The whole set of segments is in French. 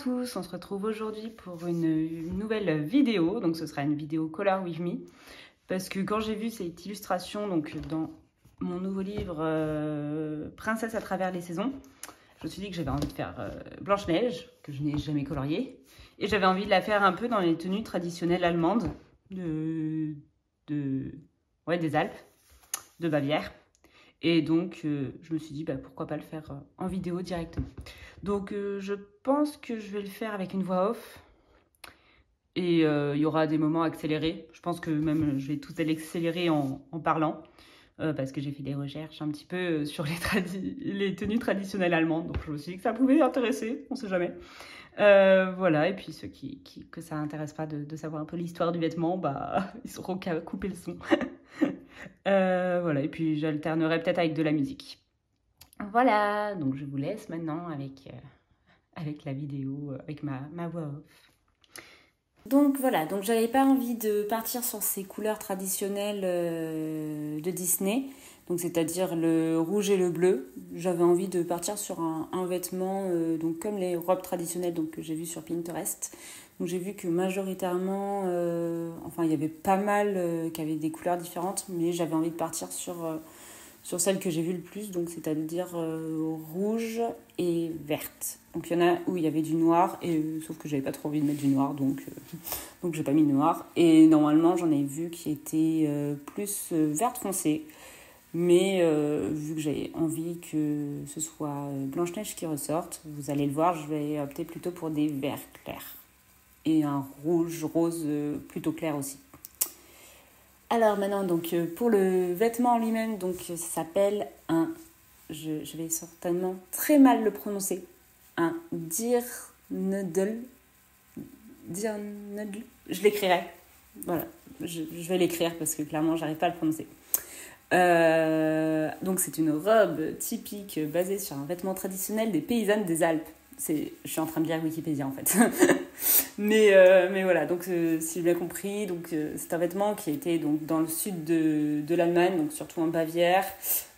tous, on se retrouve aujourd'hui pour une nouvelle vidéo, donc ce sera une vidéo Color With Me, parce que quand j'ai vu cette illustration donc dans mon nouveau livre Princesse à travers les saisons, je me suis dit que j'avais envie de faire Blanche-Neige, que je n'ai jamais coloriée, et j'avais envie de la faire un peu dans les tenues traditionnelles allemandes des Alpes, de Bavière. Et donc, je me suis dit, pourquoi pas le faire en vidéo directement. Donc, je pense que je vais le faire avec une voix off. Et il y aura des moments accélérés. Je pense que même je vais tout accélérer en parlant. Parce que j'ai fait des recherches un petit peu sur les tenues traditionnelles allemandes. Donc, je me suis dit que ça pouvait intéresser, on ne sait jamais. Voilà, et puis ceux que ça n'intéresse pas de savoir un peu l'histoire du vêtement, ils sauront qu'à couper le son. Voilà, et puis j'alternerai peut-être avec de la musique. Voilà, donc je vous laisse maintenant avec la vidéo, avec ma voix off. Donc voilà, donc j'avais pas envie de partir sur ces couleurs traditionnelles de Disney, donc c'est-à-dire le rouge et le bleu. J'avais envie de partir sur un vêtement donc comme les robes traditionnelles donc, que j'ai vues sur Pinterest. Donc j'ai vu que majoritairement, il y avait pas mal qui avaient des couleurs différentes, mais j'avais envie de partir sur celle que j'ai vue le plus, donc c'est-à-dire rouge et verte. Donc il y en a où il y avait du noir, sauf que j'avais pas trop envie de mettre du noir, donc j'ai pas mis de noir. Et normalement j'en ai vu qui étaient plus verte foncé, mais vu que j'ai envie que ce soit Blanche-Neige qui ressorte, vous allez le voir, je vais opter plutôt pour des verts clairs. Et un rouge rose plutôt clair aussi. Alors maintenant, donc, pour le vêtement en lui-même, donc, ça s'appelle je vais certainement très mal le prononcer, un Dirndl. Je l'écrirai. Voilà, je vais l'écrire parce que clairement, j'arrive pas à le prononcer. Donc c'est une robe typique basée sur un vêtement traditionnel des paysannes des Alpes. Je suis en train de lire Wikipédia en fait. mais voilà, donc si j'ai bien compris, c'est un vêtement qui a été donc, dans le sud de l'Allemagne, donc surtout en Bavière,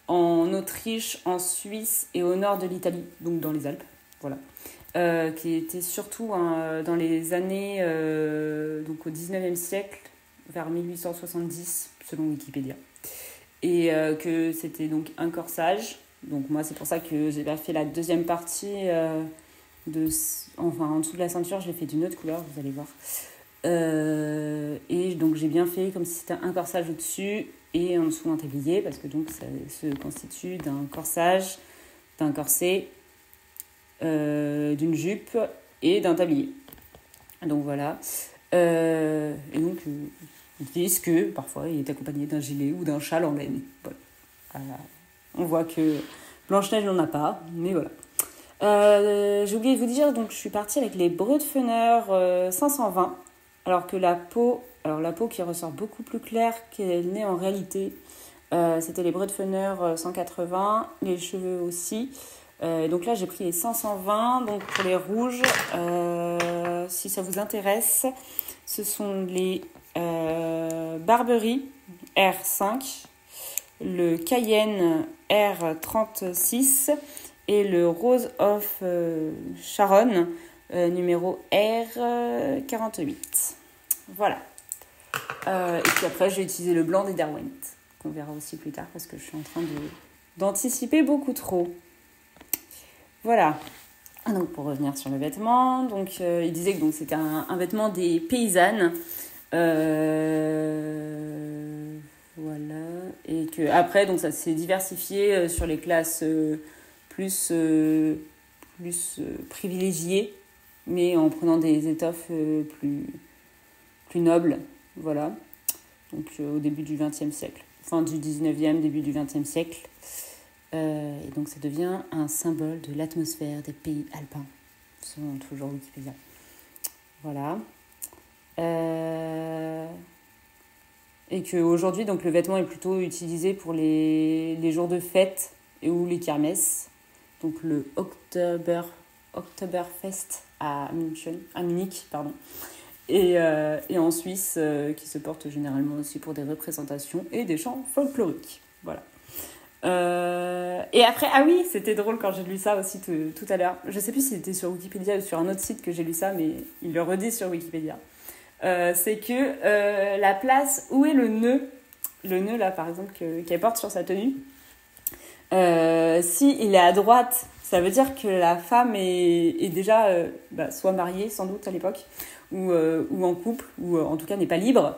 en Autriche, en Suisse et au nord de l'Italie, donc dans les Alpes, voilà. Qui était surtout dans les années donc au 19e siècle, vers 1870, selon Wikipédia. Et que c'était donc un corsage. Donc moi, c'est pour ça que j'ai pas fait la deuxième partie en dessous de la ceinture, je l'ai fait d'une autre couleur, vous allez voir. Et donc j'ai bien fait comme si c'était un corsage au-dessus et en dessous un tablier, parce que donc ça se constitue d'un corsage, d'un corset, d'une jupe et d'un tablier. Donc voilà. Et donc ils disent que parfois il est accompagné d'un gilet ou d'un châle en laine. Voilà. On voit que Blanche-Neige n'en a pas, mais voilà. J'ai oublié de vous dire, donc je suis partie avec les Bredfener 520, alors que la peau qui ressort beaucoup plus claire qu'elle n'est en réalité, c'était les Bredfener 180, les cheveux aussi. Donc là j'ai pris les 520, donc pour les rouges, si ça vous intéresse, ce sont les Barberie R5, le Cayenne R36 et le Rose of Sharon numéro R48. Voilà. Et puis après, j'ai utilisé le blanc des Derwent, qu'on verra aussi plus tard parce que je suis en train d'anticiper beaucoup trop. Voilà. Donc pour revenir sur le vêtement, donc il disait que donc c'était un vêtement des paysannes. Voilà. Et que après donc ça s'est diversifié sur les classes plus privilégiées, mais en prenant des étoffes plus nobles. Voilà. Donc au début du XXe siècle, fin du XIXe, début du XXe siècle. Et donc ça devient un symbole de l'atmosphère des pays alpins, selon toujours Wikipédia. Voilà. Et qu'aujourd'hui, donc, le vêtement est plutôt utilisé pour les jours de fête ou les kermesses. Donc le Oktoberfest à Munich, pardon. Et en Suisse, qui se porte généralement aussi pour des représentations et des chants folkloriques. Voilà. Et après, ah oui, c'était drôle quand j'ai lu ça aussi tout à l'heure. Je sais plus si c'était sur Wikipédia ou sur un autre site que j'ai lu ça, mais il le redit sur Wikipédia. C'est que la place où est le nœud là par exemple qu'elle porte sur sa tenue, si il est à droite, ça veut dire que la femme est déjà soit mariée sans doute à l'époque, ou en couple, ou en tout cas n'est pas libre.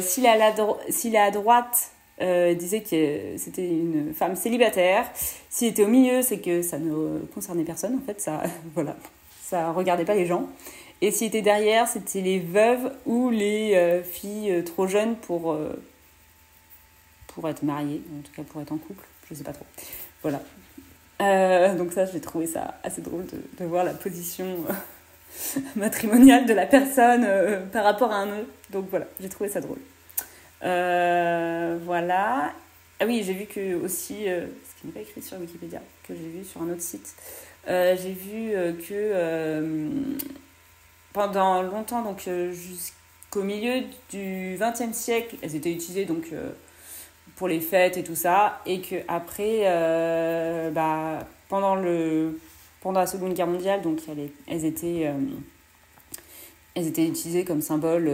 S'il est à droite, disait que c'était une femme célibataire. S'il était au milieu, c'est que ça ne concernait personne en fait, ça voilà, ça regardait pas les gens. Et s'il était derrière, c'était les veuves ou les filles trop jeunes pour être mariées, en tout cas pour être en couple, je sais pas trop. Voilà. Donc ça, j'ai trouvé ça assez drôle de voir la position matrimoniale de la personne par rapport à un nœud. Donc voilà, j'ai trouvé ça drôle. Voilà. Ah oui, j'ai vu que aussi, ce qui n'est pas écrit sur Wikipédia, que j'ai vu sur un autre site, j'ai vu que pendant longtemps, donc jusqu'au milieu du XXe siècle, elles étaient utilisées donc pour les fêtes et tout ça, et que après, pendant la Seconde Guerre mondiale, donc elles étaient utilisées comme symbole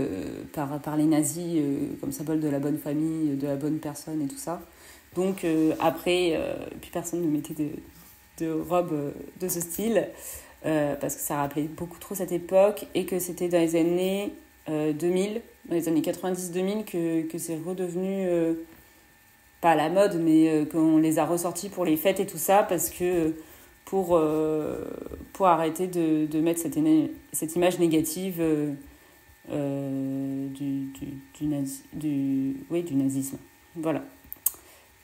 par les nazis, comme symbole de la bonne famille, de la bonne personne et tout ça. Donc après, plus personne ne mettait de robe de ce style. Parce que ça rappelait beaucoup trop cette époque et que c'était dans les années 2000, dans les années 90-2000 que c'est redevenu, pas à la mode, mais qu'on les a ressortis pour les fêtes et tout ça, parce que pour arrêter de mettre cette image négative du nazisme. Voilà.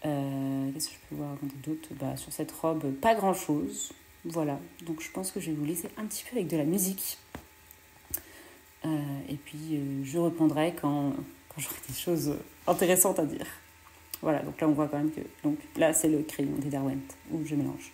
Qu'est-ce que je peux vous raconter d'autre ? Sur cette robe, pas grand-chose. Voilà, donc je pense que je vais vous laisser un petit peu avec de la musique. Et puis je reprendrai quand j'aurai des choses intéressantes à dire. Voilà, donc là on voit quand même que... Donc là c'est le crayon des Derwent, où je mélange.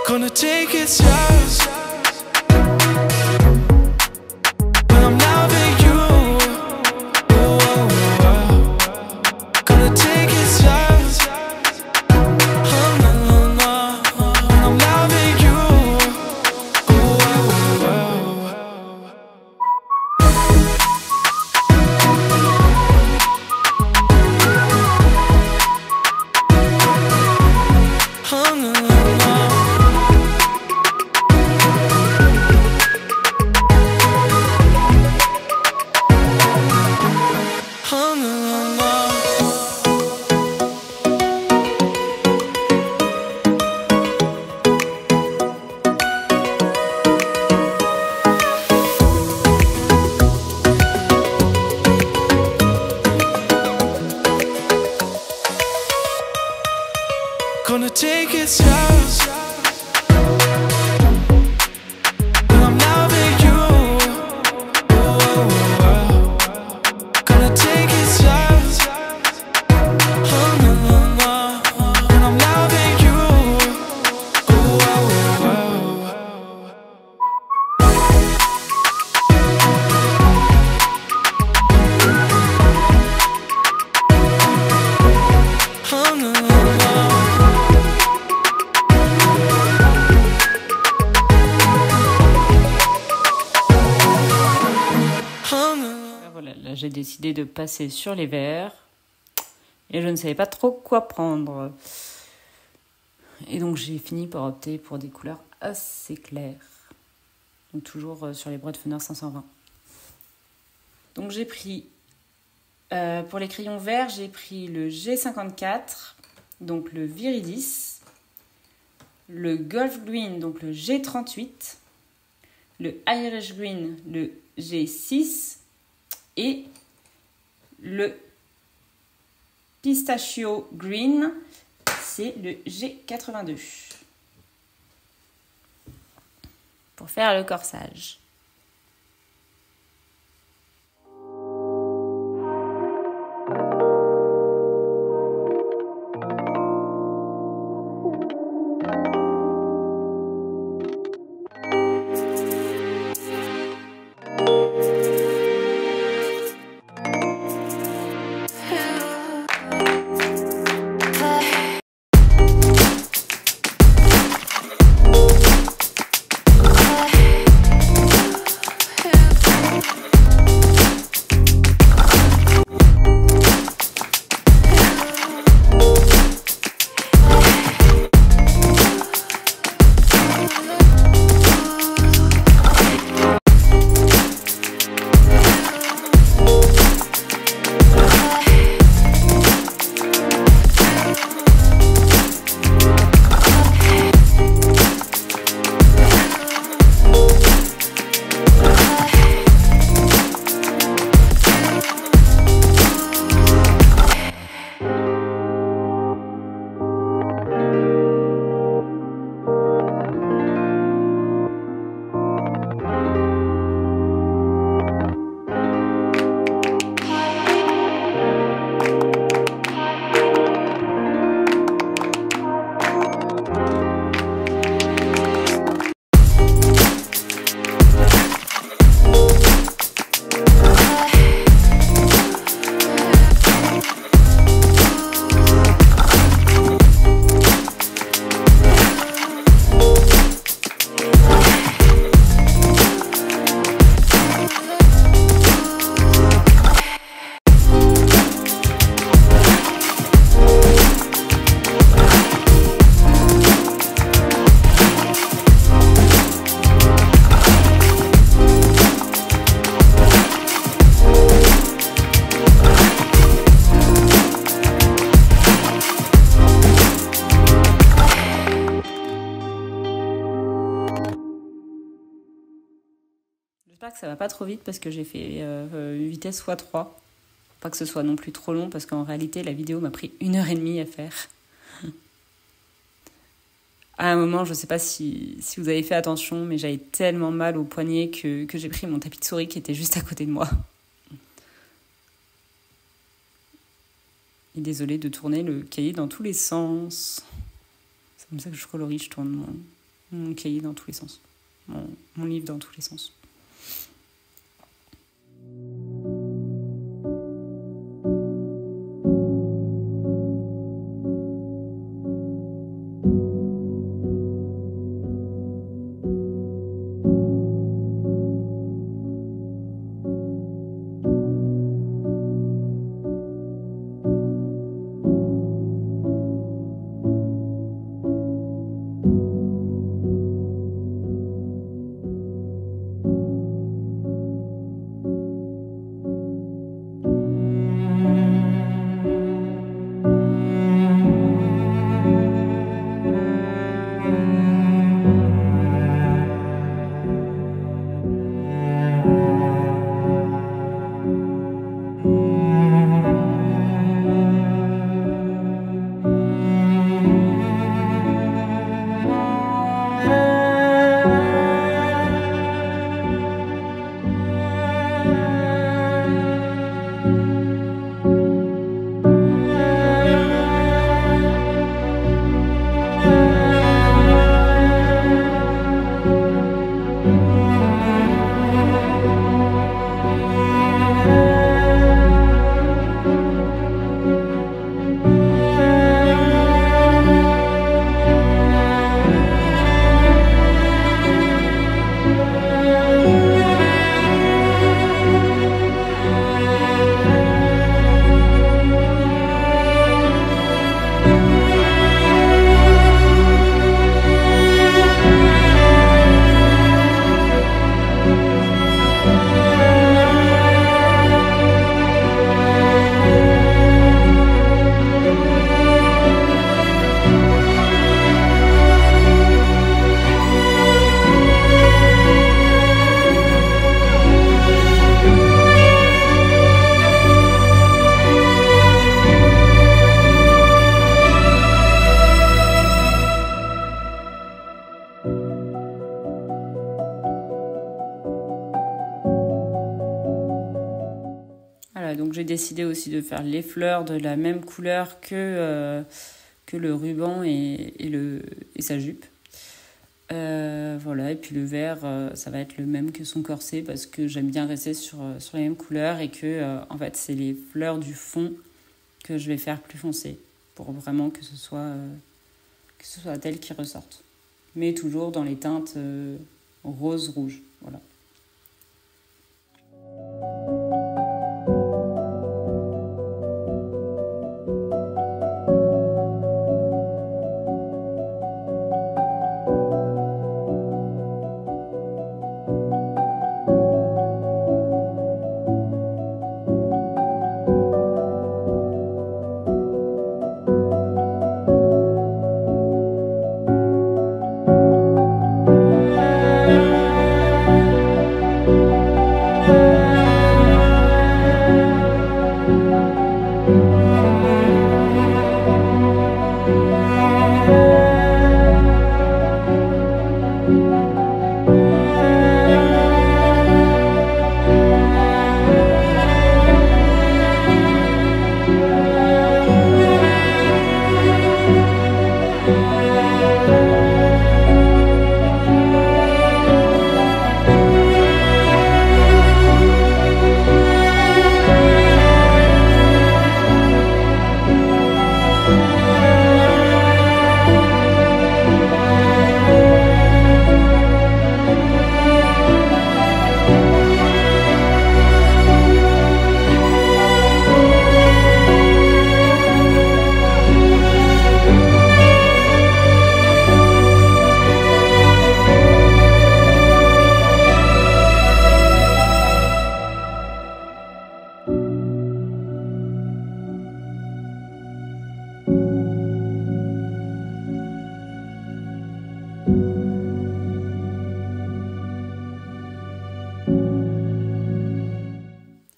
Gonna take it slow. When I'm loving you. Oh, oh, oh. Gonna take it slow. Oh, no, no, no. When I'm loving you. Oh, oh, oh, oh. Oh, no, no, no. Gonna take it slow. When I'm loving you. Oh, oh, oh. Gonna take it slow. Oh, no, no, no. When I'm loving you. Oh, oh, oh. Oh, no, no, no. Voilà, là j'ai décidé de passer sur les verts et je ne savais pas trop quoi prendre. Et donc j'ai fini par opter pour des couleurs assez claires. Donc toujours sur les Brett Funner 520. Donc j'ai pris, pour les crayons verts, j'ai pris le G54, donc le Viridis, le Golf Green, donc le G38, le Irish Green, le G6 et le Pistachio Green, c'est le G82 pour faire le corsage. J'espère que ça va pas trop vite parce que j'ai fait vitesse x3. Pas que ce soit non plus trop long parce qu'en réalité la vidéo m'a pris 1h30 à faire. À un moment, je sais pas si vous avez fait attention, mais j'avais tellement mal au poignet que j'ai pris mon tapis de souris qui était juste à côté de moi. Et désolée de tourner le cahier dans tous les sens. C'est comme ça que je colorie, je tourne mon cahier dans tous les sens, mon livre dans tous les sens. Voilà, donc j'ai décidé aussi de faire les fleurs de la même couleur que le ruban et sa jupe. Voilà, et puis le vert, ça va être le même que son corset parce que j'aime bien rester sur les mêmes couleurs et que en fait c'est les fleurs du fond que je vais faire plus foncé pour vraiment que ce soit elles qui ressortent. Mais toujours dans les teintes rose-rouge, voilà.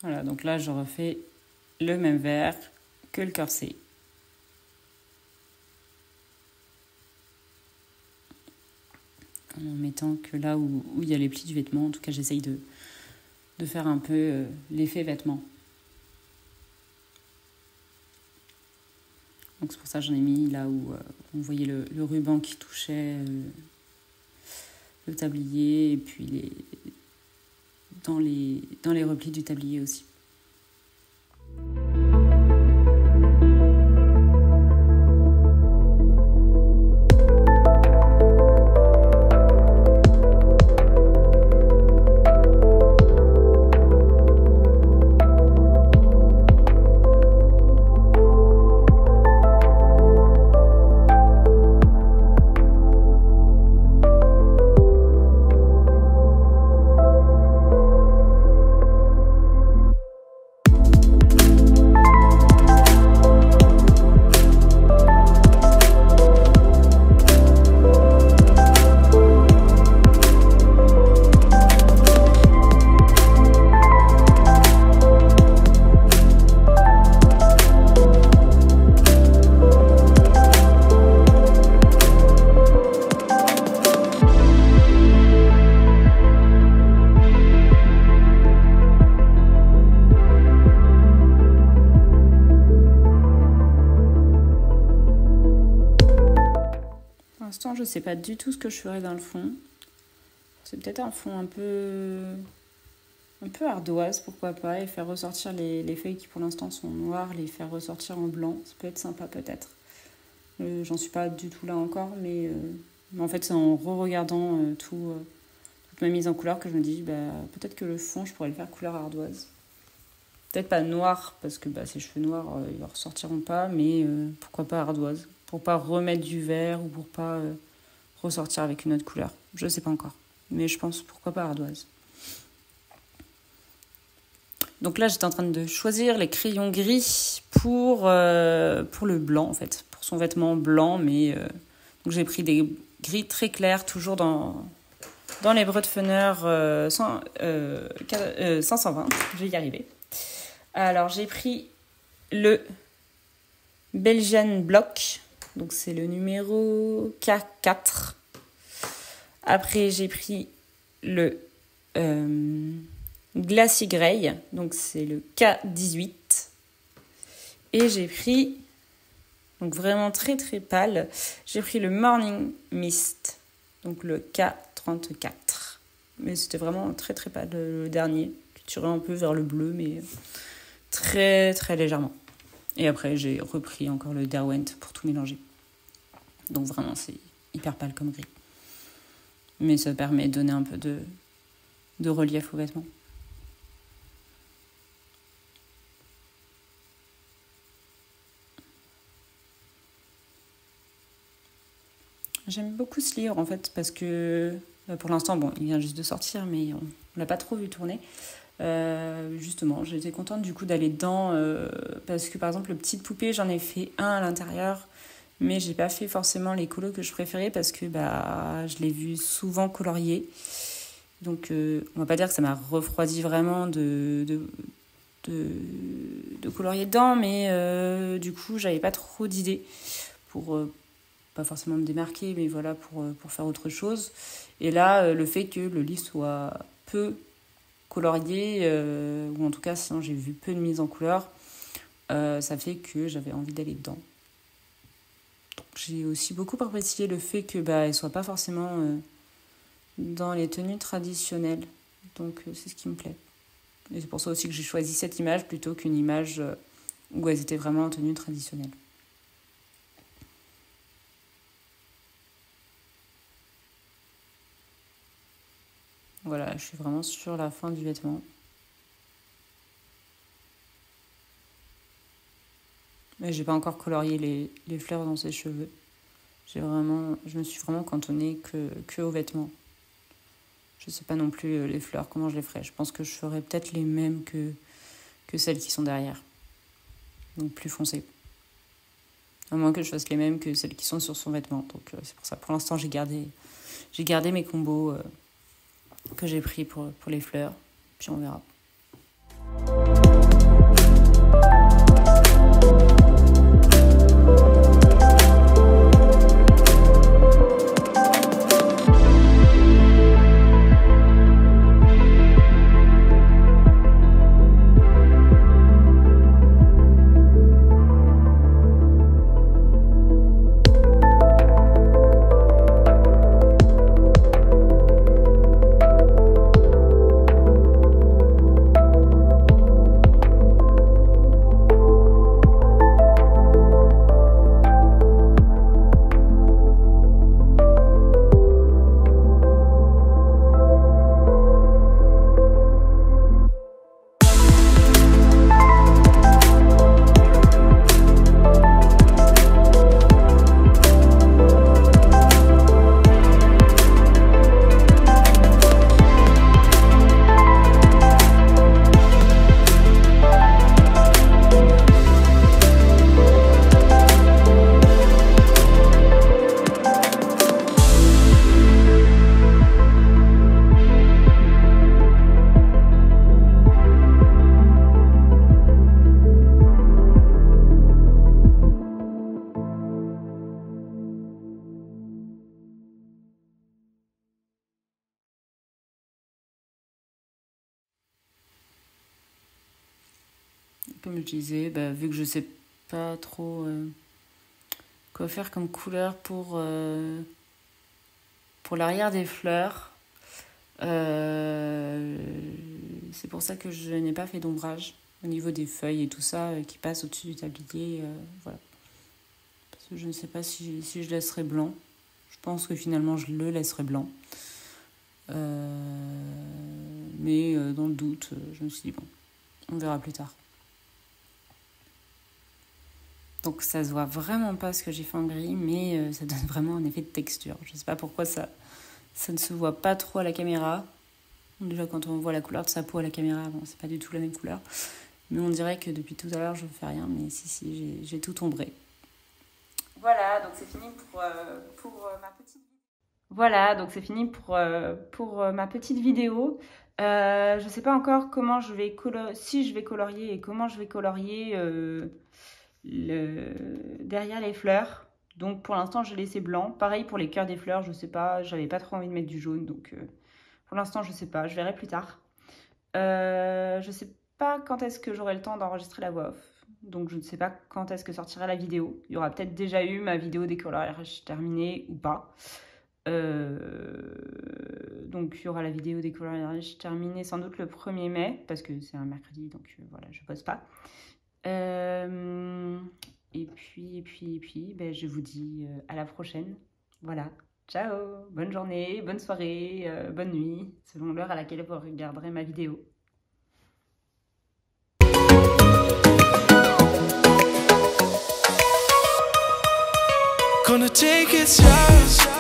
Voilà, donc là je refais le même vert que le corset. En mettant que là où il y a les plis du vêtement, en tout cas j'essaye de faire un peu l'effet vêtement. Donc c'est pour ça que j'en ai mis là où on voyait le ruban qui touchait le tablier et puis dans les replis du tablier aussi. Pour l'instant, je ne sais pas du tout ce que je ferai dans le fond. C'est peut-être un fond un peu ardoise, pourquoi pas, et faire ressortir les feuilles qui pour l'instant sont noires, les faire ressortir en blanc. Ça peut être sympa peut-être. J'en suis pas du tout là encore, mais en fait c'est en re-regardant toute ma mise en couleur que je me dis peut-être que le fond je pourrais le faire couleur ardoise. Peut-être pas noir, parce que ces cheveux noirs ils ne ressortiront pas, mais pourquoi pas ardoise, pour pas remettre du vert ou pour pas ressortir avec une autre couleur. Je sais pas encore, mais je pense pourquoi pas ardoise. Donc là j'étais en train de choisir les crayons gris pour le blanc en fait, pour son vêtement blanc, mais donc j'ai pris des gris très clairs, toujours dans les Bretfener 520, je vais y arriver. Alors j'ai pris le Belgian Block, donc c'est le numéro K4. Après j'ai pris le Glassy Grey, donc c'est le K18. Et j'ai pris, donc vraiment très très pâle, j'ai pris le Morning Mist, donc le K34. Mais c'était vraiment très très pâle le dernier, qui tirait un peu vers le bleu, mais très très légèrement. Et après j'ai repris encore le Derwent pour tout mélanger. Donc vraiment c'est hyper pâle comme gris. Mais ça permet de donner un peu de relief aux vêtements. J'aime beaucoup ce livre en fait parce que pour l'instant, il vient juste de sortir, mais on l'a pas trop vu tourner. Justement, j'étais contente du coup d'aller dedans parce que par exemple, le Petite Poupée, j'en ai fait un à l'intérieur, mais j'ai pas fait forcément les colos que je préférais parce que je l'ai vu souvent colorié. Donc, on va pas dire que ça m'a refroidi vraiment de colorier dedans, mais du coup, j'avais pas trop d'idées pour pas forcément me démarquer, mais voilà, pour faire autre chose. Et là, le fait que le livre soit peu colorié, ou en tout cas, sinon j'ai vu peu de mise en couleur, ça fait que j'avais envie d'aller dedans. Donc, j'ai aussi beaucoup apprécié le fait que elle soit pas forcément dans les tenues traditionnelles. Donc, c'est ce qui me plaît. Et c'est pour ça aussi que j'ai choisi cette image plutôt qu'une image où elles étaient vraiment en tenue traditionnelle. Voilà, je suis vraiment sur la fin du vêtement. Mais j'ai pas encore colorié les fleurs dans ses cheveux. Je me suis vraiment cantonnée que aux vêtements. Je sais pas non plus les fleurs, comment je les ferai. Je pense que je ferai peut-être les mêmes que celles qui sont derrière. Donc plus foncées. À moins que je fasse les mêmes que celles qui sont sur son vêtement. Donc c'est pour ça. Pour l'instant, j'ai gardé mes combos que j'ai pris pour les fleurs, puis on verra. comme je disais, vu que je sais pas trop quoi faire comme couleur pour l'arrière des fleurs, c'est pour ça que je n'ai pas fait d'ombrage au niveau des feuilles et tout ça qui passe au-dessus du tablier. Voilà. Parce que je ne sais pas si je laisserai blanc. Je pense que finalement je le laisserai blanc. Mais dans le doute, je me suis dit bon, on verra plus tard. Donc ça se voit vraiment pas ce que j'ai fait en gris, mais ça donne vraiment un effet de texture. Je sais pas pourquoi ça ne se voit pas trop à la caméra. Déjà quand on voit la couleur de sa peau à la caméra, bon, c'est pas du tout la même couleur. Mais on dirait que depuis tout à l'heure je ne fais rien, mais si, j'ai tout ombré. Voilà, donc c'est fini pour ma petite vidéo. Voilà, donc c'est fini pour ma petite vidéo. Je ne sais pas encore comment je vais si je vais colorier et comment je vais colorier derrière les fleurs. Donc pour l'instant je l'ai laissé blanc. Pareil pour les cœurs des fleurs, je sais pas, j'avais pas trop envie de mettre du jaune, donc pour l'instant je sais pas, je verrai plus tard. Je sais pas quand est-ce que j'aurai le temps d'enregistrer la voix off. Donc je ne sais pas quand est-ce que sortira la vidéo. Il y aura peut-être déjà eu ma vidéo décolorage terminée ou pas. Donc il y aura la vidéo décolorage terminée sans doute le 1er mai, parce que c'est un mercredi, donc voilà, je pose pas. Et puis, je vous dis à la prochaine. Voilà, ciao, bonne journée, bonne soirée, bonne nuit, selon l'heure à laquelle vous regarderez ma vidéo. Gonna take it slow.